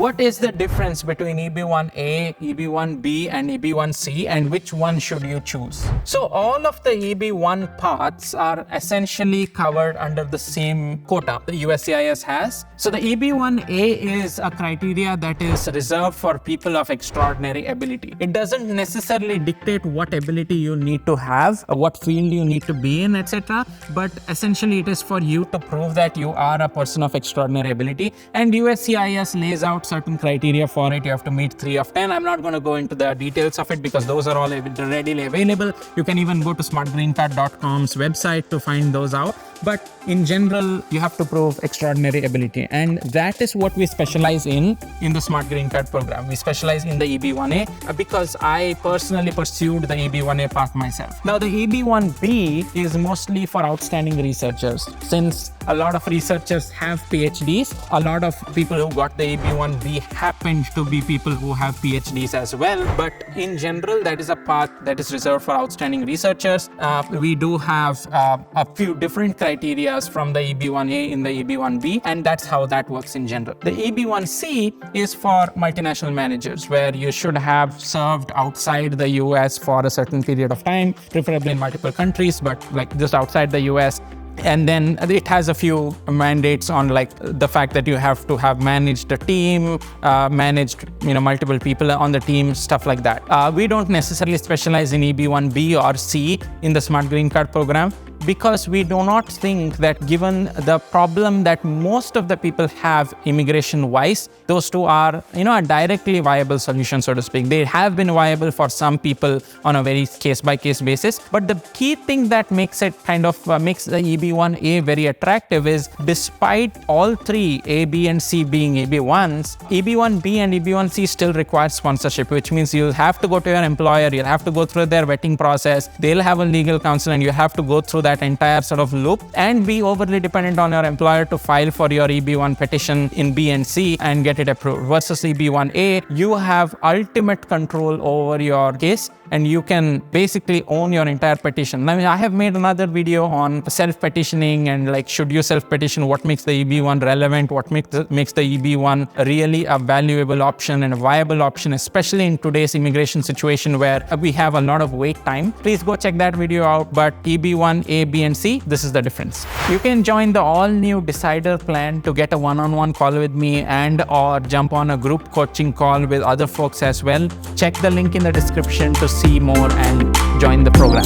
what is the difference between EB1A, EB1B and EB1C, and which one should you choose? So all of the EB1 paths are essentially covered under the same quota the USCIS has. So the EB1A is a criteria that is reserved for people of extraordinary ability. It doesn't necessarily dictate what ability you need to have, what field you need to be in, etc. But essentially it is for you to prove that you are a person of extraordinary ability, and USCIS lays out certain criteria for it. You have to meet 3 of 10. I'm not going to go into the details of it because those are all readily available. You can even go to smartgreencard.com's website to find those out. But in general, you have to prove extraordinary ability, and that is what we specialize in the Smart Green Card program. We specialize in the EB1A because I personally pursued the EB1A path myself. Now, the EB1B is mostly for outstanding researchers. Since a lot of researchers have PhDs, a lot of people who got the EB1B happened to be people who have PhDs as well. But in general, that is a path that is reserved for outstanding researchers. We do have a few different criteria from the EB1A in the EB1B, and that's how that works in general. The EB1C is for multinational managers, where you should have served outside the US for a certain period of time, preferably in multiple countries, but like just outside the US. And then it has a few mandates on like the fact that you have to have managed a team, managed multiple people on the team, stuff like that. We don't necessarily specialize in EB1B or C in the Smart Green Card program, because we do not think that, given the problem that most of the people have immigration-wise, those two are, a directly viable solution, so to speak. They have been viable for some people on a very case-by-case basis. But the key thing that makes it makes the EB1A very attractive is, despite all three, A, B, and C being EB1s, EB1B and EB1C still require sponsorship, which means you'll have to go to your employer, you'll have to go through their vetting process, they'll have a legal counsel, and you have to go through that entire sort of loop and be overly dependent on your employer to file for your EB1 petition in B and C and get it approved. Versus EB1A, you have ultimate control over your case, and you can basically own your entire petition. I have made another video on self-petitioning and like, should you self-petition, what makes the EB1 relevant, what makes the EB1 really a valuable option and a viable option, especially in today's immigration situation where we have a lot of wait time. Please go check that video out. But EB1, A, B, and C, this is the difference. You can join the all-new Decider plan to get a one-on-one call with me or jump on a group coaching call with other folks as well. Check the link in the description to see more and join the program.